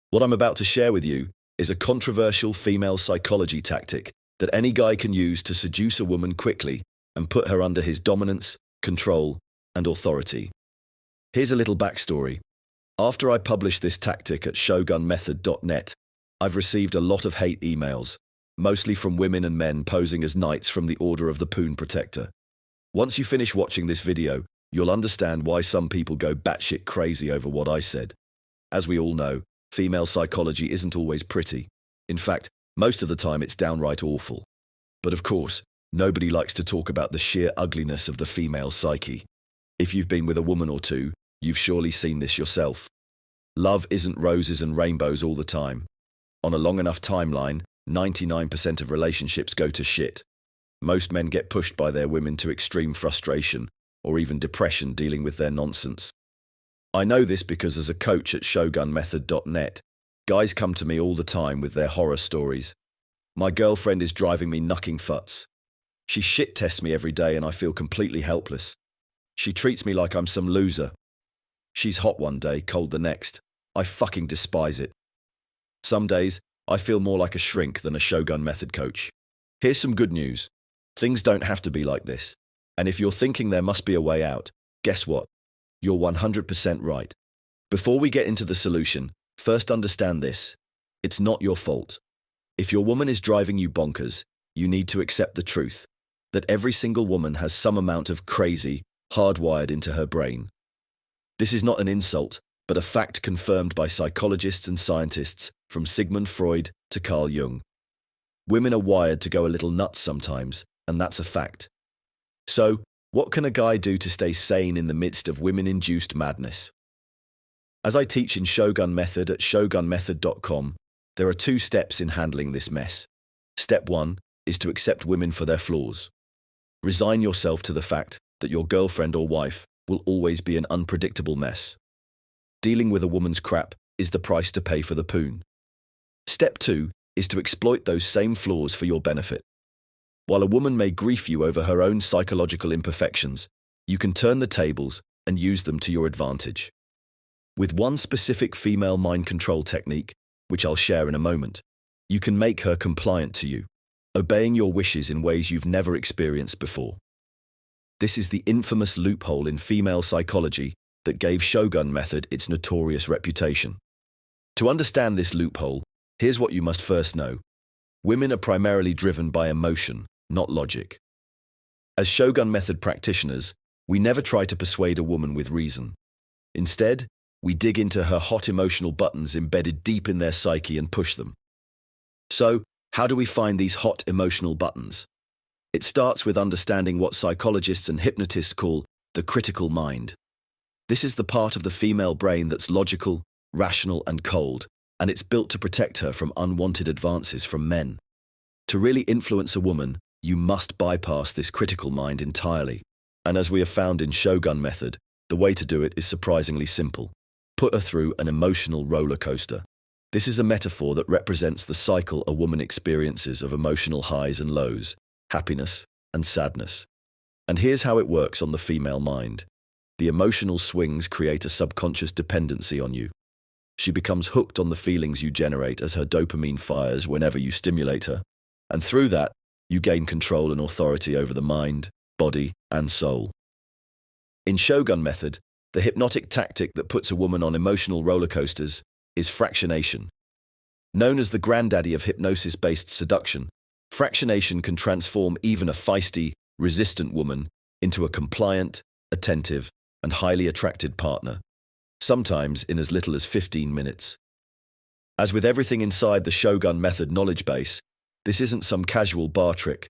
What I'm about to share with you is a controversial female psychology tactic that any guy can use to seduce a woman quickly and put her under his dominance, control, and authority. Here's a little backstory. After I published this tactic at shogunmethod.net, I've received a lot of hate emails, mostly from women and men posing as knights from the Order of the Poon Protector. Once you finish watching this video, you'll understand why some people go batshit crazy over what I said. As we all know, female psychology isn't always pretty. In fact, most of the time it's downright awful. But of course, nobody likes to talk about the sheer ugliness of the female psyche. If you've been with a woman or two, you've surely seen this yourself. Love isn't roses and rainbows all the time. On a long enough timeline, 99% of relationships go to shit. Most men get pushed by their women to extreme frustration or even depression dealing with their nonsense. I know this because as a coach at shogunmethod.net, guys come to me all the time with their horror stories. My girlfriend is driving me knucking futs. She shit tests me every day and I feel completely helpless. She treats me like I'm some loser. She's hot one day, cold the next. I fucking despise it. Some days, I feel more like a shrink than a Shogun Method coach. Here's some good news. Things don't have to be like this. And if you're thinking there must be a way out, guess what? You're 100% right. Before we get into the solution, first understand this. It's not your fault. If your woman is driving you bonkers, you need to accept the truth that every single woman has some amount of crazy hardwired into her brain. This is not an insult, but a fact confirmed by psychologists and scientists from Sigmund Freud to Carl Jung. Women are wired to go a little nuts sometimes, and that's a fact. So, what can a guy do to stay sane in the midst of women-induced madness? As I teach in Shogun Method at shogunmethod.com, there are 2 steps in handling this mess. Step 1 is to accept women for their flaws. Resign yourself to the fact that your girlfriend or wife will always be an unpredictable mess. Dealing with a woman's crap is the price to pay for the poon. Step 2 is to exploit those same flaws for your benefit. While a woman may grief you over her own psychological imperfections, you can turn the tables and use them to your advantage. With one specific female mind control technique, which I'll share in a moment, you can make her compliant to you, obeying your wishes in ways you've never experienced before. This is the infamous loophole in female psychology that gave Shogun Method its notorious reputation. To understand this loophole, here's what you must first know. Women are primarily driven by emotion, not logic. As Shogun Method practitioners, we never try to persuade a woman with reason. Instead, we dig into her hot emotional buttons embedded deep in their psyche and push them. So, how do we find these hot emotional buttons? It starts with understanding what psychologists and hypnotists call the critical mind. This is the part of the female brain that's logical, rational, and cold, and it's built to protect her from unwanted advances from men. To really influence a woman, you must bypass this critical mind entirely. And as we have found in Shogun Method, the way to do it is surprisingly simple. Put her through an emotional roller coaster. This is a metaphor that represents the cycle a woman experiences of emotional highs and lows, happiness and sadness. And here's how it works on the female mind. The emotional swings create a subconscious dependency on you. She becomes hooked on the feelings you generate as her dopamine fires whenever you stimulate her. And through that, you gain control and authority over the mind, body, and soul. In Shogun Method, the hypnotic tactic that puts a woman on emotional roller coasters is fractionation. Known as the granddaddy of hypnosis-based seduction, fractionation can transform even a feisty, resistant woman into a compliant, attentive, and highly attracted partner, sometimes in as little as 15 minutes. As with everything inside the Shogun Method knowledge base, this isn't some casual bar trick.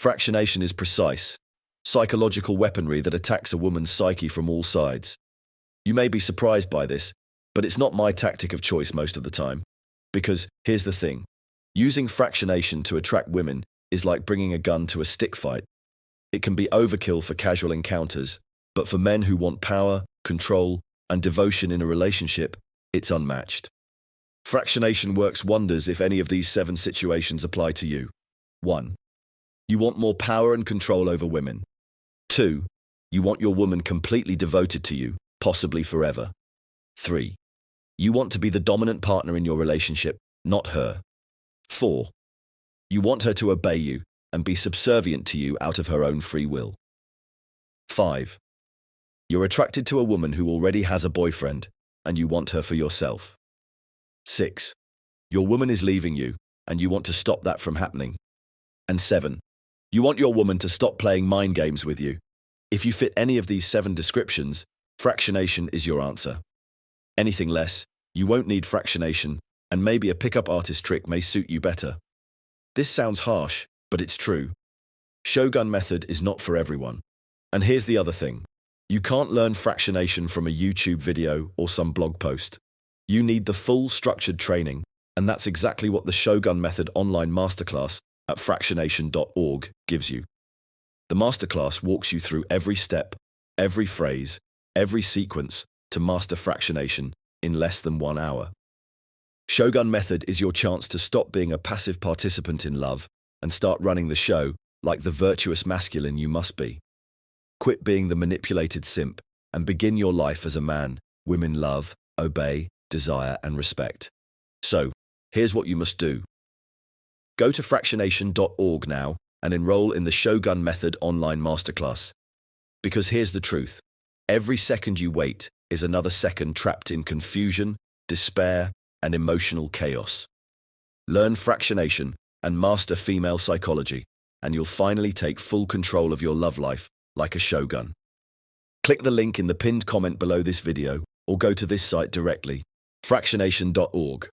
Fractionation is precise, psychological weaponry that attacks a woman's psyche from all sides. You may be surprised by this, but it's not my tactic of choice most of the time. Because, here's the thing, using fractionation to attract women is like bringing a gun to a stick fight. It can be overkill for casual encounters, but for men who want power, control, and devotion in a relationship, it's unmatched. Fractionation works wonders if any of these 7 situations apply to you. 1. You want more power and control over women. 2. You want your woman completely devoted to you, possibly forever. 3. You want to be the dominant partner in your relationship, not her. 4. You want her to obey you and be subservient to you out of her own free will. 5. You're attracted to a woman who already has a boyfriend and you want her for yourself. 6. Your woman is leaving you and you want to stop that from happening. And 7. You want your woman to stop playing mind games with you. If you fit any of these 7 descriptions, fractionation is your answer. Anything less, you won't need fractionation, and maybe a pickup artist trick may suit you better. This sounds harsh, but it's true. Shogun method is not for everyone. And here's the other thing. You can't learn fractionation from a YouTube video or some blog post. You need the full structured training, and that's exactly what the Shogun Method online masterclass at fractionation.org gives you. The masterclass walks you through every step, every phrase, every sequence to master fractionation in less than 1 hour. Shogun Method is your chance to stop being a passive participant in love and start running the show like the virtuous masculine you must be. Quit being the manipulated simp and begin your life as a man women love, obey, desire, and respect. So, here's what you must do. Go to fractionation.org now and enroll in the Shogun Method online masterclass. Because here's the truth. Every second you wait is another second trapped in confusion, despair, and emotional chaos. Learn fractionation and master female psychology, and you'll finally take full control of your love life like a shogun. Click the link in the pinned comment below this video or go to this site directly, fractionation.org.